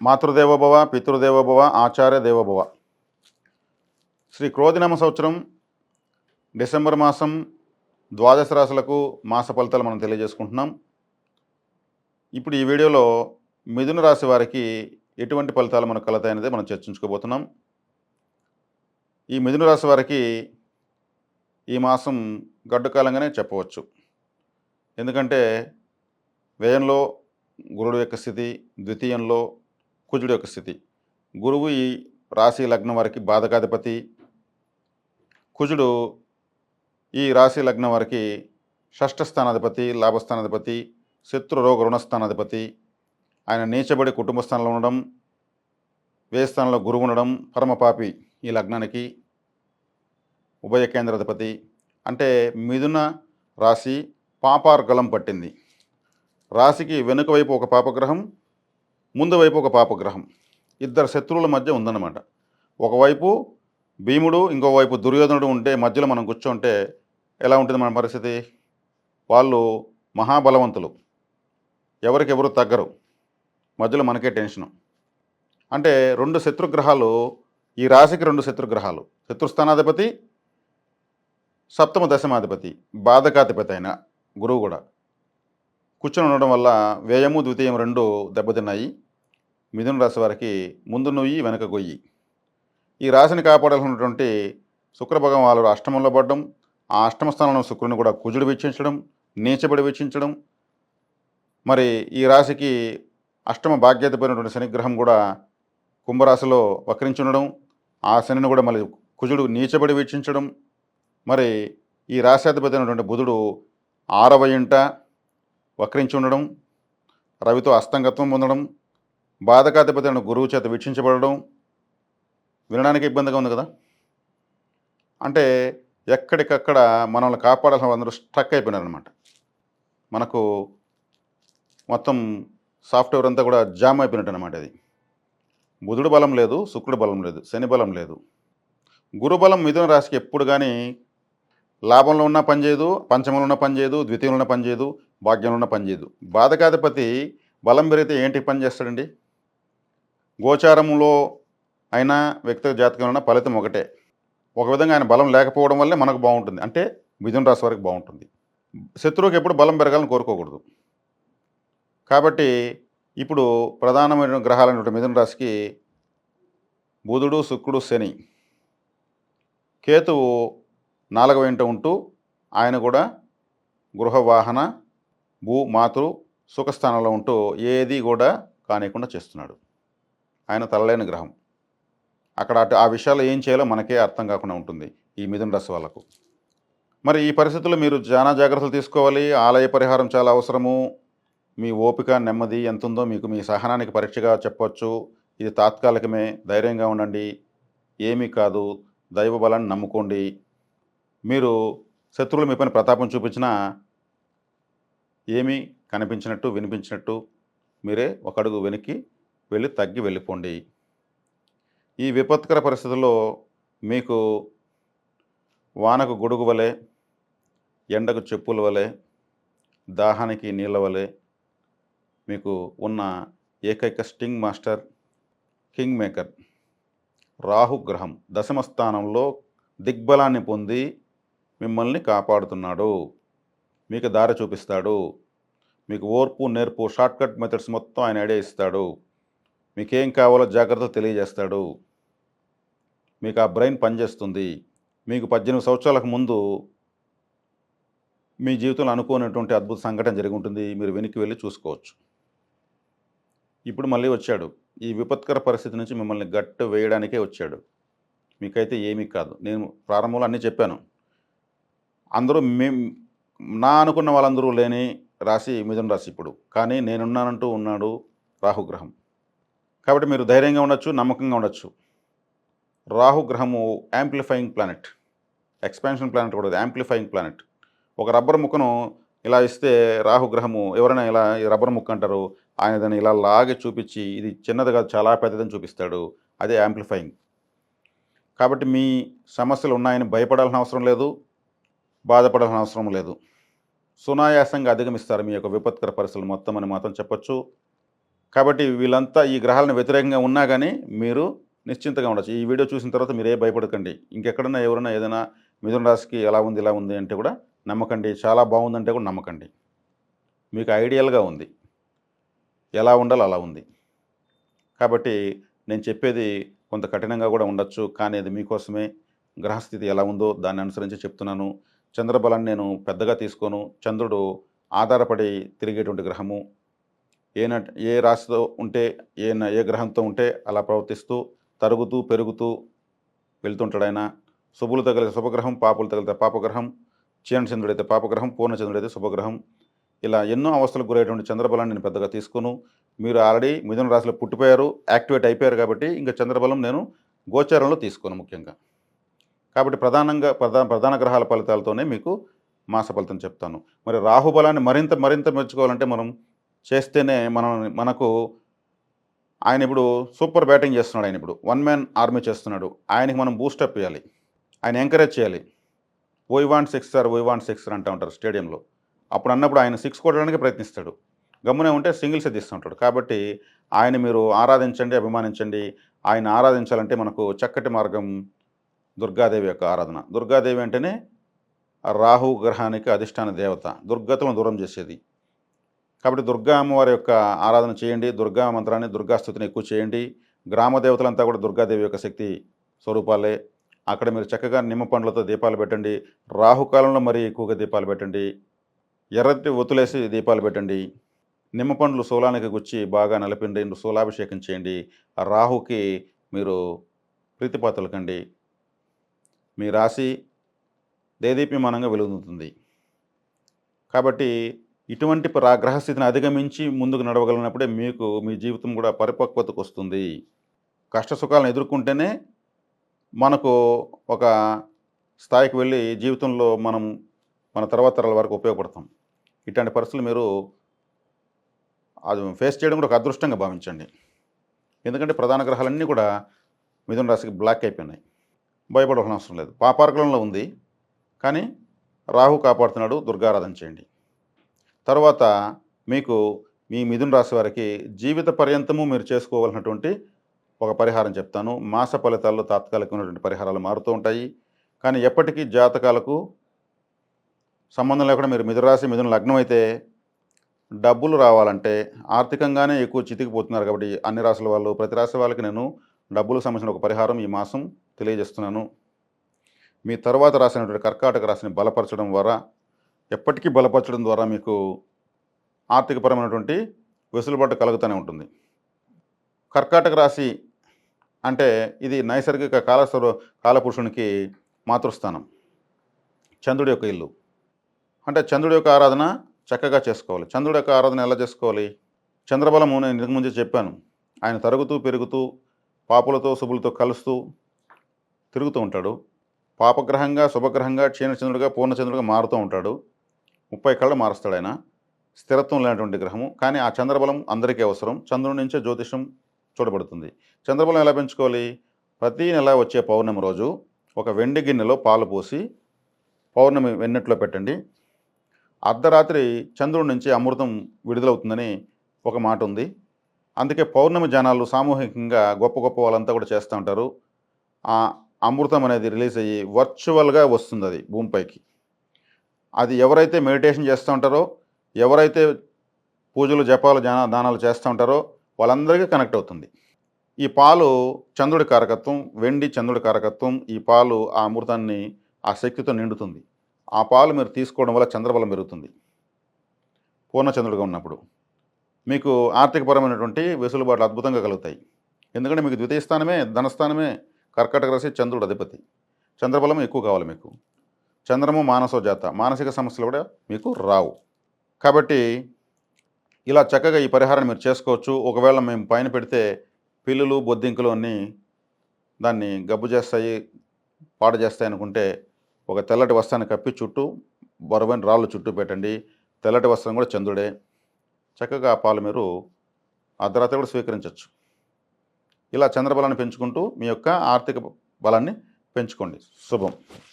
మాతృదేవోభవ, పితృదేవోభవ, ఆచార్య దేవోభవ. శ్రీ క్రోధినామ సంవత్సరం డిసెంబర్ మాసం ద్వాదశ రాశులకు మాస ఫలితాలు మనం తెలియజేసుకుంటున్నాం. ఇప్పుడు ఈ వీడియోలో మిథున రాశి వారికి ఎటువంటి ఫలితాలు మనకు కలుగుతాయనేది మనం చర్చించుకోబోతున్నాం. ఈ మిథున రాశి వారికి ఈ మాసం గడ్డు కాలంగానే చెప్పవచ్చు. ఎందుకంటే వ్యయంలో గురుడు యొక్క స్థితి, ద్వితీయంలో కుజుడు యొక్క స్థితి. గురువు ఈ రాశి లగ్నం వారికి బాధకాధిపతి, కుజుడు ఈ రాశి లగ్నం వారికి షష్ఠ స్థానాధిపతి, లాభస్థానాధిపతి, శత్రు రోగ రుణస్థానాధిపతి. ఆయన నీచబడి కుటుంబ స్థానంలో ఉండడం, వ్యయ స్థానంలో గురువు ఉండడం, పరమపాపి ఈ లగ్నానికి ఉభయ కేంద్రాధిపతి. అంటే మిథున రాశి పాపార్గలం పట్టింది. రాశికి వెనుక వైపు ఒక పాపగ్రహం, ముందు వైపు ఒక పాపగ్రహం, ఇద్దరు శత్రువుల మధ్య ఉందన్నమాట. ఒకవైపు భీముడు, ఇంకోవైపు దుర్యోధనుడు ఉంటే మధ్యలో మనం కూర్చుంటే ఎలా ఉంటుంది మన పరిస్థితి? వాళ్ళు మహాబలవంతులు, ఎవరికెవరు తగ్గరు, మధ్యలో మనకే టెన్షను. అంటే రెండు శత్రుగ్రహాలు, ఈ రాశికి రెండు శత్రుగ్రహాలు, శత్రుస్థానాధిపతి, సప్తమ దశమాధిపతి, బాధకాధిపతి అయిన గురువు కూడా కూర్చొని ఉండడం వల్ల వ్యయము ద్వితీయం రెండు దెబ్బతిన్నాయి. మిథున రాశి వారికి ముందు నుయ్యి వెనక గొయ్యి. ఈ రాశిని కాపాడాల్సినటువంటి శుక్రభగం వాళ్ళు అష్టమంలో పడడం, ఆ అష్టమ స్థానంలో శుక్రుని కూడా కుజుడు వీక్షించడం, నీచబడి వీక్షించడం. మరి ఈ రాశికి అష్టమ భాగ్యాధిపతినటువంటి శనిగ్రహం కూడా కుంభరాశిలో వక్రించి ఉండడం, ఆ శనిని కూడా మళ్ళీ కుజుడు నీచబడి వీక్షించడం. మరి ఈ రాశాధిపతి అయినటువంటి బుధుడు 6వ ఇంట వక్రించి ఉండడం, రవితో అస్తంగత్వం పొందడం, బాధకాధిపతి అయిన గురువు చేత వీక్షించబడడం వినడానికి ఇబ్బందిగా ఉంది కదా. అంటే ఎక్కడికక్కడ మనల్ని కాపాడాల్సిన అందరూ స్ట్రక్ అయిపోయినారనమాట. మనకు మొత్తం సాఫ్ట్వేర్ అంతా కూడా జామ్ అయిపోయినట్టు అనమాట. అది బుధుడు బలం లేదు, శుక్రుడు బలం లేదు, శని బలం లేదు. గురుబలం మిథున రాశికి ఎప్పుడు కానీ లాభంలో ఉన్న పనిచేయదు, పంచమంలో ఉన్న పనిచేయదు, ద్వితీయంలో ఉన్న పనిచేయదు, భాగ్యంలో ఉన్న పనిచేయదు. బాధకాధిపతి బలం పెరిగితే ఏంటి పని చేస్తాడండి? గోచారంలో అయినా వ్యక్తిగత జాతకంలో ఉన్న ఫలితం ఒకటే. ఒక విధంగా ఆయన బలం లేకపోవడం వల్లే మనకు బాగుంటుంది, అంటే మిథున రాశి వారికి బాగుంటుంది. శత్రువుకి ఎప్పుడు బలం పెరగాలని కోరుకోకూడదు. కాబట్టి ఇప్పుడు ప్రధానమైన గ్రహాలైనటువంటి మిథున రాశికి బుధుడు, శుక్రుడు, శని, కేతువు 4వ ఇంట ఉంటూ ఆయన కూడా గృహ వాహన భూ మాతృ సుఖస్థానంలో ఉంటూ ఏది కూడా కానికుండా చేస్తున్నాడు. ఆయన తలలేని గ్రహం. అక్కడ ఆ విషయాలు ఏం చేయాలో మనకే అర్థం కాకుండా ఉంటుంది ఈ మిథున రాశి వాళ్ళకు. మరి ఈ పరిస్థితుల్లో మీరు చాలా జాగ్రత్తలు తీసుకోవాలి. ఆలయ పరిహారం చాలా అవసరము. మీ ఓపిక, నెమ్మది ఎంత ఉందో మీకు మీ సహనానికి పరీక్షగా చెప్పవచ్చు. ఇది తాత్కాలికమే, ధైర్యంగా ఉండండి, ఏమీ కాదు, దైవ బలాన్ని నమ్ముకోండి. మీరు శత్రువులు మీ పైన ప్రతాపం చూపించినా ఏమీ కనిపించినట్టు వినిపించినట్టు మీరే ఒక అడుగు వెనక్కి వెళ్ళి తగ్గి వెళ్ళిపోండి. ఈ విపత్కర పరిస్థితుల్లో మీకు వానకు గొడుగు వలె, ఎండకు చెప్పుల వలె, దాహానికి నీళ్ళ వలె మీకు ఉన్న ఏకైక స్టింగ్ మాస్టర్, కింగ్ మేకర్ రాహుగ్రహం దశమ స్థానంలో దిగ్బలాన్ని పొంది మిమ్మల్ని కాపాడుతున్నాడు. మీకు దారి చూపిస్తాడు. మీకు ఓర్పు, నేర్పు, షార్ట్కట్ మెథడ్స్ మొత్తం ఆయన ఐడియా ఇస్తాడు. మీకేం కావాలో జాగ్రత్తలు తెలియజేస్తాడు. మీకు ఆ బ్రెయిన్ పనిచేస్తుంది. మీకు 18 సంవత్సరాలకు ముందు మీ జీవితంలో అనుకోనటువంటి అద్భుత సంఘటన జరిగి ఉంటుంది. మీరు వెనక్కి వెళ్ళి చూసుకోవచ్చు. ఇప్పుడు మళ్ళీ వచ్చాడు. ఈ విపత్కర పరిస్థితి నుంచి మిమ్మల్ని గట్టు వేయడానికే వచ్చాడు. మీకైతే ఏమీ కాదు. నేను ప్రారంభంలో అన్నీ చెప్పాను. అందరూ నా అనుకున్న వాళ్ళందరూ లేని రాశి మిథున రాశి ఇప్పుడు. కానీ నేనున్నానంటూ ఉన్నాడు రాహుగ్రహం. కాబట్టి మీరు ధైర్యంగా ఉండొచ్చు, నమ్మకంగా ఉండొచ్చు. రాహుగ్రహము యాంప్లిఫైయింగ్ ప్లానెట్, ఎక్స్పాన్షన్ ప్లానెట్ కూడా, యాంప్లిఫైయింగ్ ప్లానెట్. ఒక రబ్బర్ ముక్కను ఇలా ఇస్తే రాహుగ్రహము, ఎవరైనా ఇలా ఈ రబ్బర్ ముక్క అంటారు, ఆయన దాన్ని ఇలా లాగి చూపించి ఇది చిన్నది కాదు చాలా పెద్దదని చూపిస్తాడు. అదే యాంప్లిఫైయింగ్. కాబట్టి మీ సమస్యలు ఉన్నాయని భయపడాల్సిన అవసరం లేదు, బాధపడాల్సిన అవసరం లేదు. సునాయాసంగా అధిగమిస్తారు మీ యొక్క విపత్కర పరిస్థితులు మొత్తం అని మాత్రం చెప్పచ్చు. కాబట్టి వీళ్ళంతా ఈ గ్రహాలను వ్యతిరేకంగా ఉన్నా కానీ మీరు నిశ్చింతగా ఉండొచ్చు. ఈ వీడియో చూసిన తర్వాత మీరే భయపడకండి. ఇంకెక్కడన్నా ఎవరైనా ఏదైనా మిథున రాశికి ఎలా ఉంది, ఇలా ఉంది అంటే కూడా నమ్మకండి. చాలా బాగుందంటే కూడా నమ్మకండి. మీకు ఐడియల్‌గా ఉంది. ఎలా ఉండాలో అలా ఉంది. కాబట్టి నేను చెప్పేది కొంత కఠినంగా కూడా ఉండొచ్చు. కానీ అది మీకోసమే. గ్రహస్థితి ఎలా ఉందో దాన్ని అనుసరించి చెప్తున్నాను. చంద్రబలాన్ని నేను పెద్దగా తీసుకోను. చంద్రుడు ఆధారపడి తిరిగేటువంటి గ్రహము. ఏ రాశితో ఉంటే ఏ గ్రహంతో ఉంటే అలా ప్రవర్తిస్తూ తరుగుతూ పెరుగుతూ వెళ్తుంటాడు ఆయన. శుభులు తగిలితే శుభగ్రహం, పాపులు తగిలితే పాపగ్రహం, చంద్రుడైతే పాపగ్రహం, పూర్ణచంద్రుడైతే శుభగ్రహం. ఇలా ఎన్నో అవస్థలకు గురయ్యేటువంటి చంద్రబలాన్ని నేను పెద్దగా తీసుకోను. మీరు ఆల్రెడీ మిథున రాశిలో పుట్టిపోయారు, యాక్టివేట్ అయిపోయారు కాబట్టి ఇంకా చంద్రబలం నేను గోచారంలో తీసుకోను ముఖ్యంగా. కాబట్టి ప్రధాన గ్రహాల ఫలితాలతోనే మీకు మాస ఫలితం చెప్తాను. మరి రాహుబలాన్ని మరింత మెచ్చుకోవాలంటే మనం చేస్తేనే మనకు ఆయన ఇప్పుడు సూపర్ బ్యాటింగ్ చేస్తున్నాడు. ఆయన ఇప్పుడు వన్ మ్యాన్ ఆర్మీ చేస్తున్నాడు. ఆయనకి మనం బూస్టప్ ఇవ్వాలి, ఆయన ఎంకరేజ్ చేయాలి. వై వాంట్ సిక్సర్ అంటూ ఉంటారు స్టేడియంలో. అప్పుడు అన్నప్పుడు ఆయన సిక్స్ కొట్టడానికి ప్రయత్నిస్తాడు. గమ్మునే ఉంటే సింగిల్సే తీస్తుంటాడు. కాబట్టి ఆయన మీరు ఆరాధించండి, అభిమానించండి. ఆయన ఆరాధించాలంటే మనకు చక్కటి మార్గం దుర్గాదేవి యొక్క ఆరాధన. దుర్గాదేవి అంటేనే రాహు గ్రహానికి అధిష్టాన దేవత, దుర్గతులను దూరం చేసేది. కాబట్టి దుర్గా అమ్మవారి యొక్క ఆరాధన చేయండి. దుర్గా మంత్రాన్ని, దుర్గాస్తుతిని ఎక్కువ చేయండి. గ్రామ దేవతలంతా కూడా దుర్గాదేవి యొక్క శక్తి స్వరూపాలే. అక్కడ మీరు చక్కగా నిమ్మ పండ్లతో దీపాలు పెట్టండి. రాహుకాలంలో మరీ ఎక్కువగా దీపాలు పెట్టండి. ఎర్రటి ఒత్తులేసి దీపాలు పెట్టండి. నిమ్మ పండ్లు శూలానికి గుచ్చి బాగా నలిపిండి, శూలాభిషేకం చేయండి. ఆ రాహుకి మీరు ప్రీతిపాత్రలకండి. మీ రాశి దేదీప్యమానంగా వెలుగుతుంది. కాబట్టి ఇటువంటి గ్రహస్థితిని అధిగమించి ముందుకు నడవగలిగినప్పుడే మీకు మీ జీవితం కూడా పరిపక్వతకు వస్తుంది. కష్ట సుఖాలను ఎదుర్కొంటేనే మనకు ఒక స్థాయికి వెళ్ళి జీవితంలో మన తర్వాత తరాల వరకు ఉపయోగపడతాం. ఇట్లాంటి పరిస్థితులు మీరు అది ఫేస్ చేయడం కూడా ఒక అదృష్టంగా భావించండి. ఎందుకంటే ప్రధాన గ్రహాలన్నీ కూడా మిథున రాశికి బ్లాక్ అయిపోయినాయి. భయపడవలసిన అవసరం లేదు. పాపార్కులంలో ఉంది, కానీ రాహు కాపాడుతున్నాడు. దుర్గారాధన చేయండి. తర్వాత మీకు మీ మిథున రాశి వారికి జీవిత పర్యంతము మీరు చేసుకోవాల్సినటువంటి ఒక పరిహారం చెప్తాను. మాస ఫలితాల్లో తాత్కాలికమైనటువంటి పరిహారాలు మారుతూ ఉంటాయి. కానీ ఎప్పటికీ జాతకాలకు సంబంధం లేకుండా మీరు మిథున రాశి, మిథున లగ్నం అయితే డబ్బులు రావాలంటే ఆర్థికంగానే ఎక్కువ చితికిపోతున్నారు. కాబట్టి అన్ని రాశుల వాళ్ళు, ప్రతి రాశి వాళ్ళకి నేను డబ్బులకు సంబంధించిన ఒక పరిహారం ఈ మాసం తెలియజేస్తున్నాను. మీ తర్వాత రాసినటువంటి కర్కాటక రాశిని బలపరచడం ద్వారా, ఎప్పటికీ బలపరచడం ద్వారా మీకు ఆర్థికపరమైనటువంటి వెసులుబాటు కలుగుతూనే ఉంటుంది. కర్కాటక రాశి అంటే ఇది నైసర్గిక కాలపురుషునికి మాతృస్థానం, చంద్రుడి యొక్క ఇల్లు. అంటే చంద్రుడి యొక్క ఆరాధన చక్కగా చేసుకోవాలి. చంద్రుడి యొక్క ఆరాధన ఎలా చేసుకోవాలి? చంద్రబలము నేను ఇంతకు ముందే చెప్పాను. ఆయన తరుగుతూ పెరుగుతూ పాపులతో శుభులతో కలుస్తూ తిరుగుతూ ఉంటాడు. పాపగ్రహంగా, శుభగ్రహంగా, క్షీణచంద్రుడిగా, పూర్ణచంద్రుడిగా మారుతూ ఉంటాడు. 30 కళ్ళు మారుస్తాడు ఆయన. స్థిరత్వం లేనటువంటి గ్రహము. కానీ ఆ చంద్రబలం అందరికీ అవసరం. చంద్రుడి నుంచే జ్యోతిషం చూడబడుతుంది. చంద్రబలం ఎలా పెంచుకోవాలి? ప్రతీ నెల వచ్చే పౌర్ణమి రోజు ఒక వెండి గిన్నెలో పాలు పోసి పౌర్ణమి వెన్నెట్లో పెట్టండి. అర్ధరాత్రి చంద్రుడి నుంచి అమృతం విడుదలవుతుందని ఒక మాట ఉంది. అందుకే పౌర్ణమి జనాలు సామూహికంగా గొప్ప గొప్ప వాళ్ళంతా కూడా చేస్తూ ఉంటారు. ఆ అమృతం అనేది రిలీజ్ అయ్యి వర్చువల్గా వస్తుంది అది భూమిపైకి. అది ఎవరైతే మెడిటేషన్ చేస్తూ ఉంటారో, ఎవరైతే పూజలు, జపాలు, దానాలు చేస్తూ ఉంటారో వాళ్ళందరికీ కనెక్ట్ అవుతుంది. ఈ పాలు చంద్రుడి కారకత్వం, వెండి చంద్రుడి కారకత్వం. ఈ పాలు ఆ అమృతాన్ని ఆ శక్తితో నిండుతుంది. ఆ పాలు మీరు తీసుకోవడం వల్ల చంద్రబలం పెరుగుతుంది. పూర్ణచంద్రుడిగా ఉన్నప్పుడు మీకు ఆర్థికపరమైనటువంటి వెసులుబాట్లు అద్భుతంగా కలుగుతాయి. ఎందుకంటే మీకు ద్వితీయ స్థానమే, ధనస్థానమే కర్కాటక రాశి, చంద్రుడు అధిపతి. చంద్రబలం ఎక్కువ కావాలి మీకు. చంద్రము మానసో జాత, మానసిక సమస్యలు కూడా మీకు రావు. కాబట్టి ఇలా చక్కగా ఈ పరిహారాన్ని మీరు చేసుకోవచ్చు. ఒకవేళ మేము పైన పెడితే పిల్లులు, బొద్దింకలు అన్నీ దాన్ని గబ్బు చేస్తాయి, పాడు చేస్తాయి అనుకుంటే ఒక తెల్లటి వస్త్రాన్ని కప్పి చుట్టూ బరువైన రాళ్ళు చుట్టూ పెట్టండి. తెల్లటి వస్త్రం కూడా చంద్రుడే. చక్కగా ఆ పాలు మీరు అర్ధరాత్రి కూడా స్వీకరించవచ్చు. ఇలా చంద్రబలాన్ని పెంచుకుంటూ మీ యొక్క ఆర్థిక బలాన్ని పెంచుకోండి. శుభం.